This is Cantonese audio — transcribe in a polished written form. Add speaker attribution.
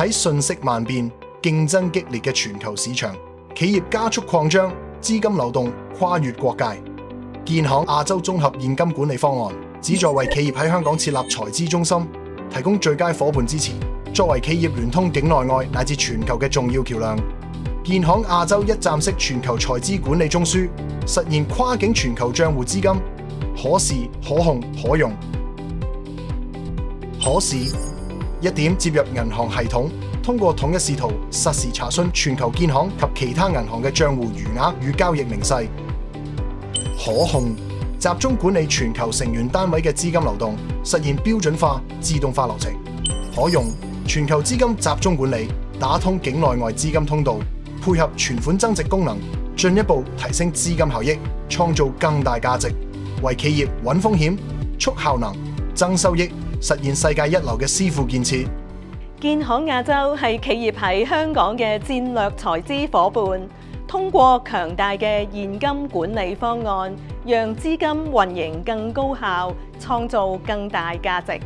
Speaker 1: 喺瞬息萬變、競爭激烈嘅全球市場，企業加速擴張，資金流動跨越國界。建行亞洲綜合現金管理方案，旨在為企業喺香港設立財資中心，提供最佳伙伴支持，作為企業聯通境內外乃至全球嘅重要橋梁。建行亞洲一站式全球財資管理中樞，實現跨境全球帳戶資金可視、可控、可用。可視一點接入銀行系統，通過統一視圖實時查詢全球建行及其他銀行嘅帳戶餘額與交易明細。可控集中管理全球成員單位嘅資金流動，實現標準化、自動化流程。可用全球資金集中管理，打通境內外資金通道，配合存款增值功能，進一步提升資金效益，創造更大價值，為企業穩風險、促效能、增收益，實現世界一流嘅私庫建設。
Speaker 2: 建行亞洲係企業喺香港嘅戰略財資夥伴，通過強大嘅現金管理方案，讓資金運營更高效，創造更大價值。